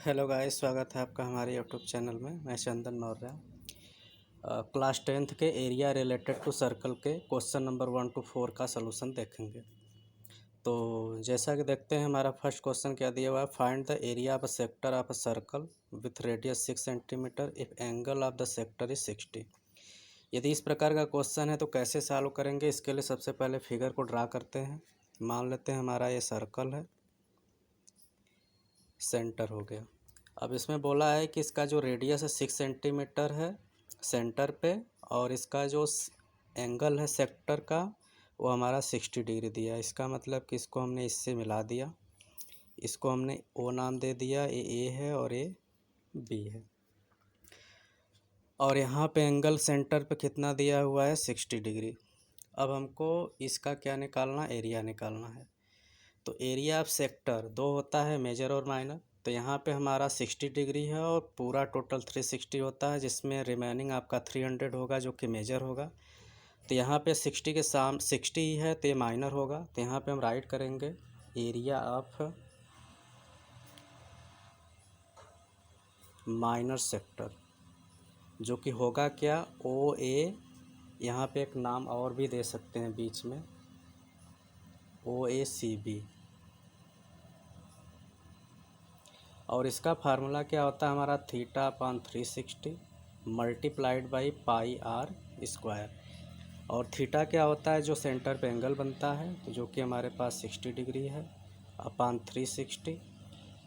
Hello guys, स्वागत है आपका हमारे यूट्यूब चैनल में। मैं चंदन मौर्य। क्लास 10th के एरिया रिलेटेड टू सर्कल के क्वेश्चन नंबर 1 to 4 का सलूशन देखेंगे। तो जैसा कि देखते हैं, हमारा फर्स्ट क्वेश्चन क्या दिया हुआ है। Find the area of a sector of a circle with radius 6 centimetre if angle of the sector is 60। यदि इस प्रकार का क्वेश्चन है तो कैसे सॉल्व करेंगे। इसके लिए सबसे पहले फिगर को ड्रा करते हैं। मान लेते हैं हमारा ये सर्कल है, सेंटर हो गया। अब इसमें बोला है कि इसका जो रेडियस है 6 सेंटीमीटर है सेंटर पे, और इसका जो एंगल है सेक्टर का वो हमारा 60 डिग्री दिया है। इसका मतलब कि इसको हमने इससे मिला दिया, इसको हमने ओ नाम दे दिया, ये ए है और ये बी है। और यहाँ पे एंगल सेंटर पे कितना दिया हुआ है, 60 डिग्री। अब हमको इसका क्या निकालना, एरिया निकालना है। तो एरिया ऑफ सेक्टर दो होता है, मेजर और माइनर। तो यहाँ पे हमारा 60 डिग्री है और पूरा टोटल 360 होता है, जिसमें रिमेनिंग आपका 300 होगा जो कि मेजर होगा। तो यहाँ पे 60 के साम 60 ही है तो ये माइनर होगा। तो यहाँ पे हम राइट करेंगे एरिया ऑफ माइनर सेक्टर, जो कि होगा क्या, ओ ए। यहाँ पे एक नाम और भी दे सकते हैं बीच में, ओ ए सी बी। और इसका फार्मूला क्या होता है हमारा, theta upon 360 multiplied by pi r square. और थीटा क्या होता है, जो सेंटर पे एंगल बनता है, तो जो कि हमारे पास 60 डिग्री है, अपान 360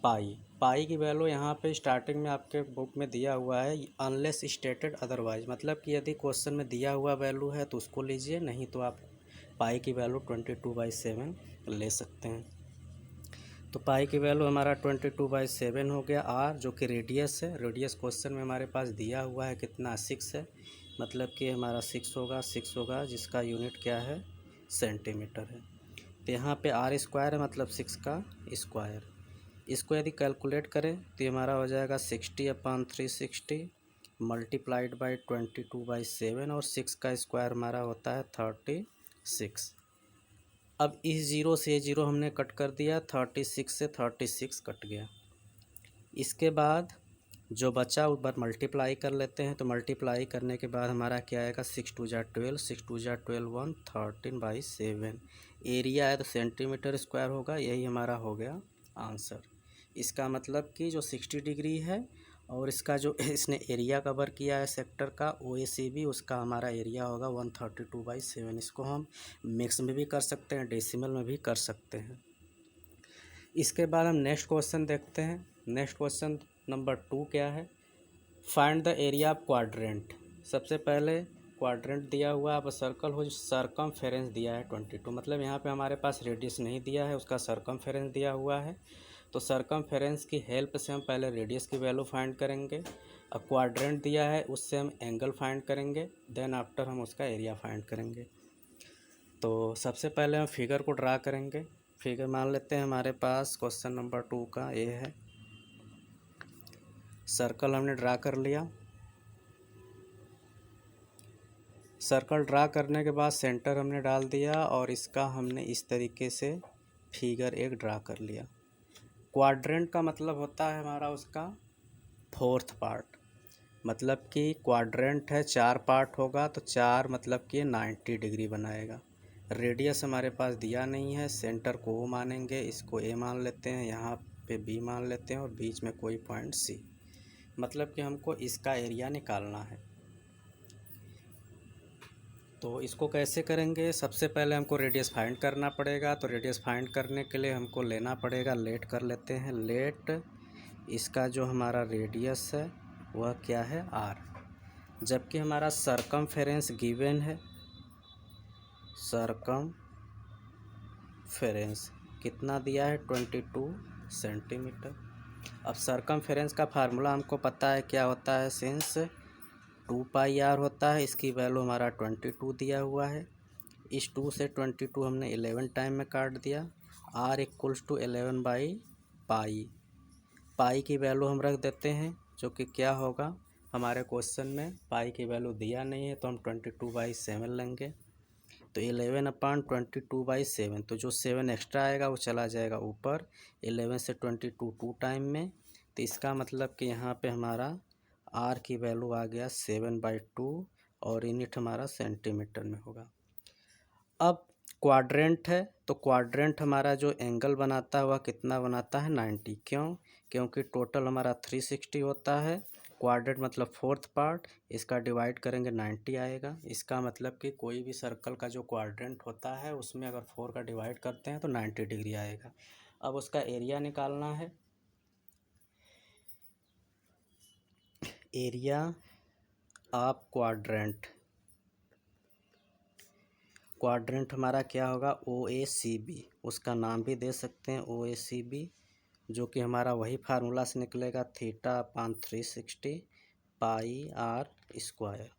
पाई की वैल्यू यहाँ पे स्टार्टिंग में आपके बुक में दिया हुआ है, अनलेस स्टेटेड अदरवाइज। मतलब कि यदि क्वेश्चन में दिया हुआ वैल्यू है तो उसको लीजिए, नहीं तो आप पाई की वैल्यू 22/7 ले सकते हैं। तो पाई की वैल्यू हमारा 22/7 हो गया। आर जो कि रेडियस है, रेडियस क्वेश्चन में हमारे पास दिया हुआ है कितना, 6 है। मतलब कि हमारा 6 होगा जिसका यूनिट क्या है, सेंटीमीटर है। तो यहाँ पे आर स्क्वायर है, मतलब 6 का स्क्वायर। इसको यदि कैलकुलेट करें तो ये हमारा हो जाएगा 60/360 मल्टीप्लाइड बाई 22/7, और 6 का स्क्वायर हमारा होता है 36। अब इस जीरो से ये जीरो हमने कट कर दिया, 36 से 36 कट गया। इसके बाद जो बचा उस पर मल्टीप्लाई कर लेते हैं। तो मल्टीप्लाई करने के बाद हमारा क्या आएगा, 6 2 जार 12, 6 2 जार 12 113/7। एरिया है तो सेंटीमीटर स्क्वायर होगा, यही हमारा हो गया आंसर। इसका मतलब कि जो 60 डिग्री है और इसका जो इसने एरिया कवर किया है सेक्टर का, OACB, उसका हमारा एरिया होगा 132/7। इसको हम मिक्स में भी कर सकते हैं, डेसिमल में भी कर सकते हैं। इसके बाद हम नेक्स्ट क्वेश्चन देखते हैं। नेक्स्ट क्वेश्चन नंबर 2 क्या है, find the area of quadrant. सबसे पहले क्वाड्रेंट दिया हुआ है, अब सर्कल हो, सरकमफेरेंस दिया है 22। मतलब यहाँ पे हमारे पास रेडियस नहीं दिया है, उसका सरकमफेरेंस दिया हुआ है। तो सरकमफेरेंस की हेल्प से हम पहले रेडियस की वैल्यू फाइंड करेंगे। अब क्वाड्रेंट दिया है, उससे हम एंगल फाइंड करेंगे, देन आफ्टर हम उसका एरिया फाइंड करेंगे। तो सबसे पहले हम फिगर को ड्रा करेंगे। फिगर मान लेते हैं हमारे पास क्वेश्चन नंबर 2 का ये है। सर्कल हमने ड्रा कर लिया। सर्कल ड्रा करने के बाद सेंटर हमने डाल दिया और इसका हमने इस तरीके से फिगर एक ड्रा कर लिया। क्वाड्रेंट का मतलब होता है हमारा उसका फोर्थ पार्ट। मतलब कि क्वाड्रेंट है, 4 पार्ट होगा तो 4 मतलब कि 90 डिग्री बनाएगा। रेडियस हमारे पास दिया नहीं है, सेंटर को O मानेंगे, इसको A मान लेते हैं, यहाँ पे B मान लेते हैं और बीच में कोई पॉइंट C। मतलब कि हमको इसका एरिया निकालना है। तो इसको कैसे करेंगे, सबसे पहले हमको रेडियस फाइंड करना पड़ेगा। तो रेडियस फाइंड करने के लिए हमको लेना पड़ेगा, लेट कर लेते हैं। लेट इसका जो हमारा रेडियस है वह क्या है, R। जबकि हमारा सरकमफेरेंस गिवन है, सरकमफेरेंस कितना दिया है, 22 सेंटीमीटर। अब सरकमफेरेंस का फार्मूला हमको पता है क्या होता है, सिंस 2πr होता है, इसकी वैल्यू हमारा 22 दिया हुआ है। इस 2 से 22 हमने 11 टाइम में काट दिया। r इक्वल्स टू 11/पाई। पाई की वैल्यू हम रख देते हैं, जो कि क्या होगा, हमारे क्वेश्चन में पाई की वैल्यू दिया नहीं है तो हम 22/7 लेंगे। तो 11/22/7, तो जो 7 एक्स्ट्रा आएगा वो चला जाएगा ऊपर। 11 से 22 2 टाइम में, तो इसका मतलब कि यहाँ पे हमारा आर की वैल्यू आ गया 7/2 और यूनिट हमारा सेंटीमीटर में होगा। अब क्वाड्रेंट है, तो क्वाड्रेंट हमारा जो एंगल बनाता है वह कितना बनाता है 90। क्यों? क्योंकि टोटल हमारा 360 होता है। क्वाड्रेंट मतलब फोर्थ पार्ट, इसका डिवाइड करेंगे 90 आएगा। इसका मतलब कि कोई भी सर्कल का जो क्वाड्रेंट होता है उसमें अगर 4 का डिवाइड करते हैं तो 90 डिग्री आएगा। अब उसका एरिया निकालना है। एरिया ऑफ क्वाड्रेंट, क्वाड्रेंट हमारा क्या होगा OACB, उसका नाम भी दे सकते हैं OACB, जो कि हमारा वही फार्मूला से निकलेगा θ/360 πr²।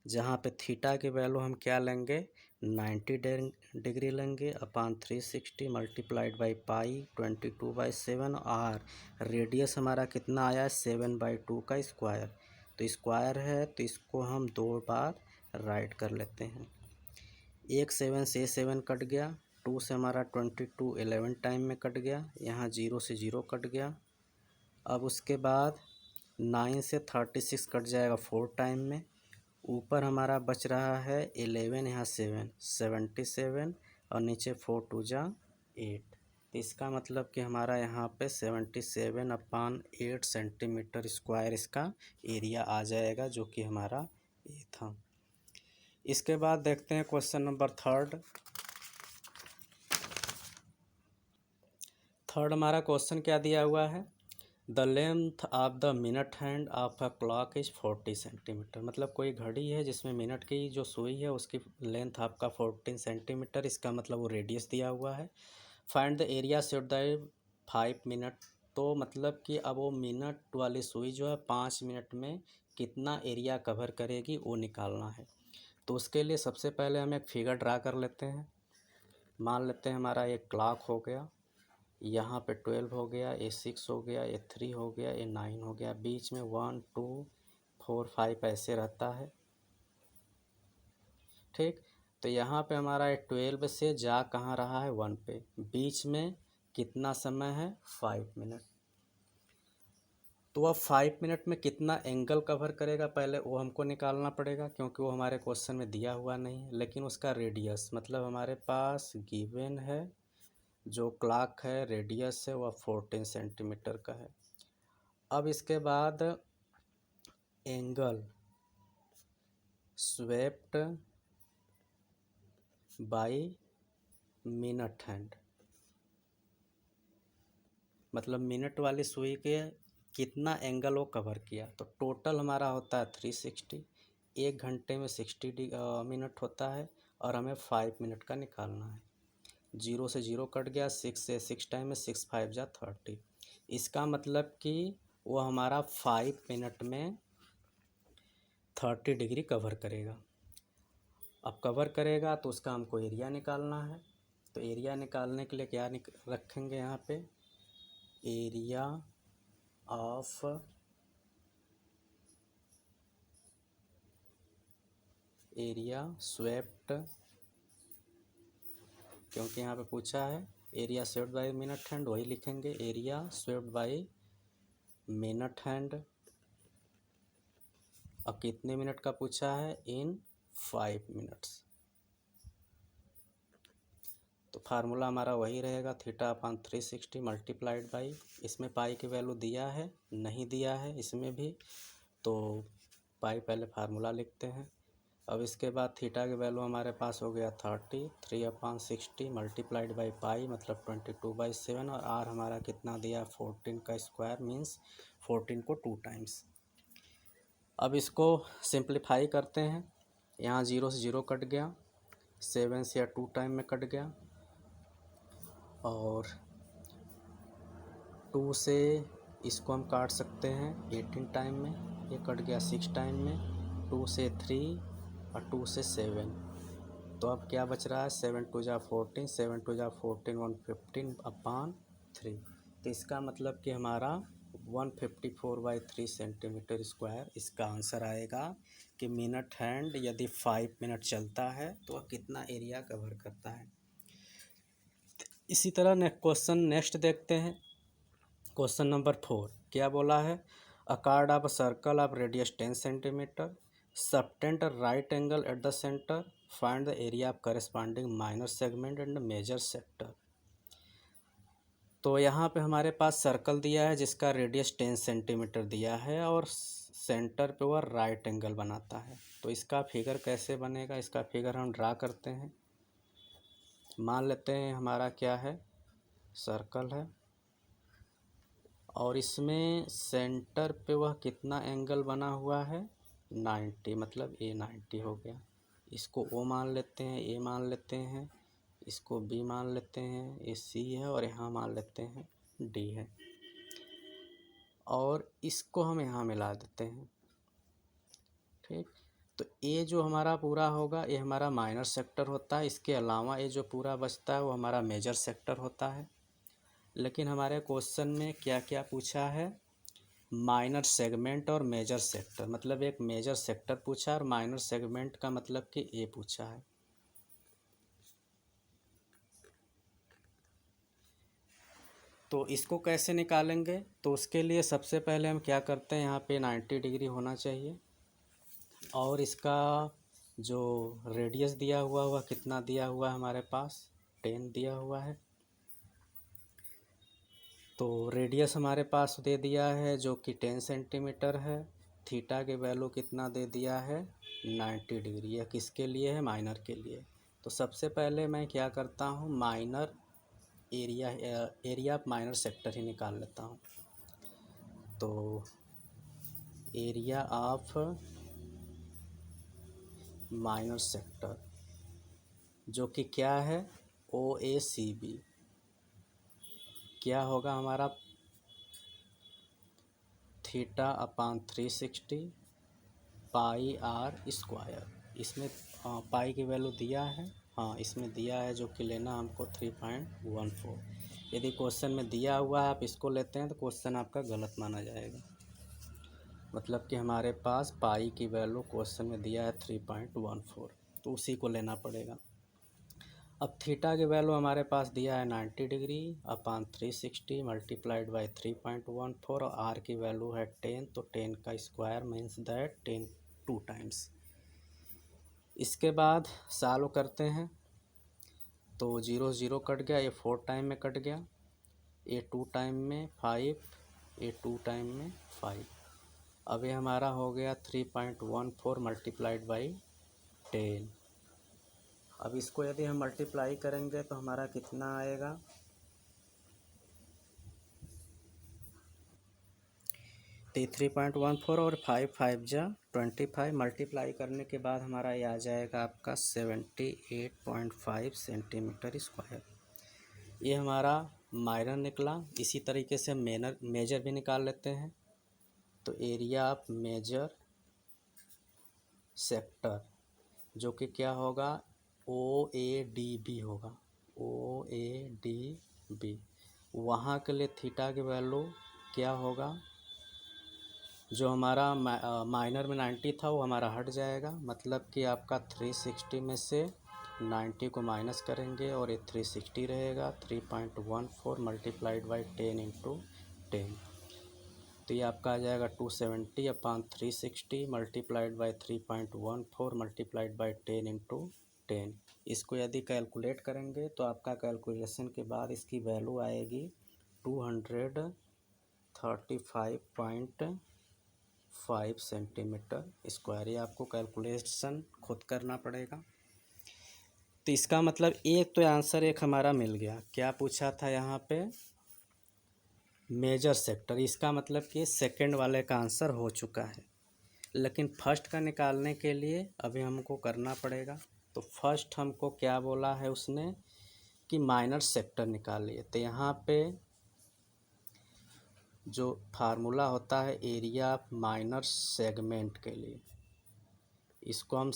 जहाँ पे थीटा की वैल्यू हम क्या लेंगे 90 डिग्री लेंगे upon 360 multiplied by pi 22/7 r. Radius हमारा कितना आया है 7/2 का स्क्वायर, तो स्क्वायर है तो इसको हम 2 बार राइट कर लेते हैं। 7 से 7 कट गया, 2 से हमारा 22 11 टाइम में कट गया, यहाँ 0 से 0 कट गया। अब उसके बाद 9 से 36 कट जाएगा 4 टाइम में। ऊपर हमारा बच रहा है 11, यहाँ 7 77 और नीचे 4 2 जा 8। तो इसका मतलब कि हमारा यहाँ पे 77/8 सेंटीमीटर स्क्वायर इसका एरिया आ जाएगा, जो कि हमारा ये था। इसके बाद देखते हैं क्वेश्चन नंबर थर्ड हमारा क्वेश्चन क्या दिया हुआ है, the length of the minute hand of a clock is 40 centimetre. मतलब कोई घड़ी है जिसमें मिनट की जो सुई है उसकी लेंथ आपका 14 सेंटीमीटर, इसका मतलब वो रेडियस दिया हुआ है। Find the area set the 5 minute, तो मतलब कि अब वो मिनट वाली सुई जो है 5 मिनट में कितना एरिया कवर करेगी वो निकालना है। तो उसके लिए सबसे पहले हम एक फिगर ड्रा कर लेते हैं। मान लेते हैं हमारा एक क्लॉक हो गया, यहाँ पे 12 हो गया, ये 6 हो गया, ये 3 हो गया, ये 9 हो गया, बीच में 1 2 4 5 ऐसे रहता है। ठीक, तो यहाँ पे हमारा 12 से जा कहाँ रहा है 1 पे, बीच में कितना समय है 5 मिनट। तो अब 5 मिनट में कितना एंगल कवर करेगा पहले वो हमको निकालना पड़ेगा, क्योंकि वो हमारे क्वेश्चन में दिया हुआ नहीं है। लेकिन उसका रेडियस मतलब हमारे पास गिवन है, जो क्लॉक है रेडियस है वह 14 सेंटीमीटर का है। अब इसके बाद angle swept by minute hand, मतलब मिनट वाली सुई के कितना एंगल वो कवर किया। तो टोटल हमारा होता है 360, 1 घंटे में 60 मिनट होता है और हमें 5 मिनट का निकालना है। 0 से 0 कट गया, 6 से 6 टाइम में 6 5 जा 30। इसका मतलब कि वो हमारा 5 मिनट में 30 डिग्री कवर करेगा। अब कवर करेगा तो उसका हमको एरिया निकालना है। तो एरिया निकालने के लिए क्या रखेंगे यहाँ पे, एरिया ऑफ एरिया स्वेप्ट, क्योंकि यहाँ पे पूछा है area swept by minute hand, वही लिखेंगे area swept by minute hand. अब कितने मिनट का पूछा है, इन 5 मिनट्स। तो फार्मूला हमारा वही रहेगा θ/360 मल्टीप्लाइड बाई, इसमें पाई की वैल्यू दिया है नहीं दिया है इसमें भी, तो पाई पहले फार्मूला लिखते हैं। अब इसके बाद थीटा की वैल्यू हमारे पास हो गया 30, 3/60 मल्टीप्लाइड बाई पाई मतलब 22/7, और आर हमारा कितना दिया 14 का स्क्वायर मीन्स 14 को 2 टाइम्स। अब इसको सिंप्लीफाई करते हैं। यहाँ 0 से 0 कट गया, 7 से 2 टाइम में कट गया, और 2 से इसको हम काट सकते हैं 18 टाइम में, ये कट गया 6 टाइम में, 2 से 3 और 2 से 7। तो अब क्या बच रहा है 7 2 जा 14, 7 2 जा 14 115/3। तो इसका मतलब कि हमारा 154/3 सेंटीमीटर स्क्वायर इसका आंसर आएगा कि मिनट हैंड यदि 5 मिनट चलता है तो वह कितना एरिया कवर करता है। इसी तरह क्वेश्चन नेक्स्ट देखते हैं, क्वेश्चन नंबर 4। क्या बोला है, a chord of a circle of radius 10 centimetre, subtend right angle at the centre, find the area of corresponding minor segment and major sector. तो यहाँ पे हमारे पास सर्कल दिया है जिसका रेडियस 10 सेंटीमीटर दिया है और सेंटर पे वह राइट एंगल बनाता है। तो इसका फिगर कैसे बनेगा, इसका फिगर हम ड्रा करते हैं। मान लेते हैं हमारा क्या है, सर्कल है और इसमें सेंटर पे वह कितना एंगल बना हुआ है, 90, मतलब ए 90 हो गया। इसको ओ मान लेते हैं, ए मान लेते हैं, इसको बी मान लेते हैं, ये सी है और यहाँ मान लेते हैं डी है, और इसको हम यहाँ मिला देते हैं। ठीक, तो ये जो हमारा पूरा होगा ये हमारा माइनर सेक्टर होता है। इसके अलावा ये जो पूरा बचता है वो हमारा मेजर सेक्टर होता है। लेकिन हमारे क्वेश्चन में क्या क्या पूछा है, माइनर सेगमेंट और मेजर सेक्टर, मतलब एक मेजर सेक्टर पूछा और माइनर सेगमेंट का मतलब कि ए पूछा है। तो इसको कैसे निकालेंगे, तो उसके लिए सबसे पहले हम क्या करते हैं, यहाँ पे 90 डिग्री होना चाहिए और इसका जो रेडियस दिया हुआ वह कितना दिया हुआ है हमारे पास, 10 दिया हुआ है। तो रेडियस हमारे पास दे दिया है जो कि 10 सेंटीमीटर है। थीटा के वैल्यू कितना दे दिया है, 90 डिग्री। यह किसके लिए है, माइनर के लिए। तो सबसे पहले मैं क्या करता हूँ, minor area of minor sector ही निकाल लेता हूँ। तो एरिया ऑफ माइनर सेक्टर जो कि क्या है, OACB, क्या होगा हमारा, theta upon 360 pi r square. इसमें पाई की वैल्यू दिया है, हाँ इसमें दिया है, जो कि लेना हमको 3.14। यदि क्वेश्चन में दिया हुआ है आप इसको लेते हैं तो क्वेश्चन आपका गलत माना जाएगा। मतलब कि हमारे पास पाई की वैल्यू क्वेश्चन में दिया है 3.14, तो उसी को लेना पड़ेगा। अब थीटा की वैल्यू हमारे पास दिया है 90 डिग्री अपान 360 मल्टीप्लाइड बाई 3.14 और आर की वैल्यू है 10, तो 10 का स्क्वायर मीन्स दैट 10 2 टाइम्स। इसके बाद सॉल्व करते हैं तो 0 0 कट गया, ये 4 टाइम में कट गया, ये 2 टाइम में 5, ये 2 टाइम में 5। अब ये हमारा हो गया 3.14 मल्टीप्लाइड बाई 10। अब इसको यदि हम मल्टीप्लाई करेंगे तो हमारा कितना आएगा, तो 3.14 और 5 5 जा 25, मल्टीप्लाई करने के बाद हमारा ये आ जाएगा आपका 78.5 सेंटीमीटर स्क्वायर। ये हमारा माइनर निकला। इसी तरीके से मेजर भी निकाल लेते हैं। तो एरिया ऑफ मेजर सेक्टर जो कि क्या होगा, OADB होगा, OADB। वहाँ के लिए थीटा की वैल्यू क्या होगा, जो हमारा माइनर में 90 था वो हमारा हट जाएगा, मतलब कि आपका 360 में से 90 को माइनस करेंगे और ये 360 रहेगा। 3.14 मल्टीप्लाइड बाई 10 इंटू 10, तो ये आपका आ जाएगा 270 अपान 360 multiplied by 3.14 multiplied by 10 into 10। इसको यदि कैलकुलेट करेंगे तो आपका कैलकुलेशन के बाद इसकी वैल्यू आएगी 235.5 सेंटीमीटर स्क्वायर। ये आपको कैलकुलेशन खुद करना पड़ेगा। तो इसका मतलब एक तो आंसर एक हमारा मिल गया। क्या पूछा था यहाँ पे, मेजर सेक्टर। इसका मतलब कि सेकंड वाले का आंसर हो चुका है, लेकिन फर्स्ट का निकालने के लिए अभी हमको करना पड़ेगा। तो फर्स्ट हमको क्या बोला है उसने कि माइनर सेक्टर निकालिए। तो यहाँ पे जो फार्मूला होता है एरिया ऑफ माइनर सेगमेंट के लिए, इसको हम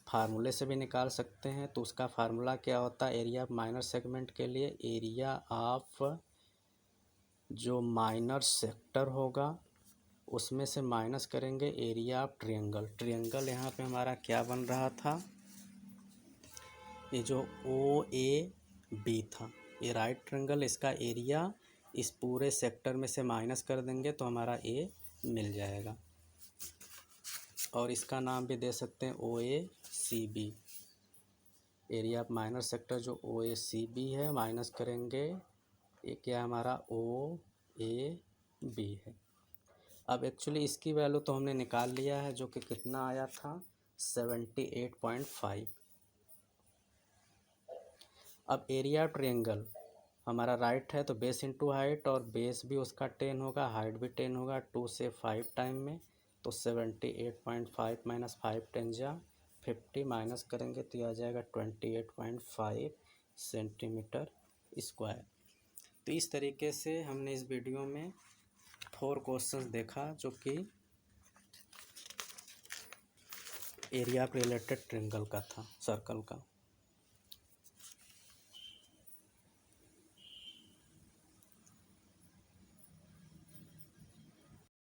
फार्मूले से भी निकाल सकते हैं। तो उसका फार्मूला क्या होता है, एरिया ऑफ माइनर सेगमेंट के लिए एरिया ऑफ जो माइनर सेक्टर होगा उसमें से माइनस करेंगे एरिया ऑफ ट्रायंगल। ट्रायंगल यहाँ पे हमारा क्या बन रहा था, ये जो OAB था, ये राइट ट्रायंगल, इसका एरिया इस पूरे सेक्टर में से माइनस कर देंगे तो हमारा ए मिल जाएगा। और इसका नाम भी दे सकते हैं OACB, area of minor sector जो OACB है, माइनस करेंगे ये क्या हमारा OAB है। अब एक्चुअली इसकी वैल्यू तो हमने निकाल लिया है, जो कि कितना आया था 78.5। अब एरिया ट्रायंगल हमारा राइट है तो बेस इंटू हाइट, और बेस भी उसका 10 होगा, हाइट भी 10 होगा, 2 से 5 टाइम में, तो 78.5 माइनस 5 10 जा 50, माइनस करेंगे तो यह आ जाएगा 28.5 सेंटीमीटर स्क्वायर। तो इस तरीके से हमने इस वीडियो में 4 क्वेश्चंस देखा जो कि एरिया रिलेटेड ट्रायंगल का था, सर्कल का।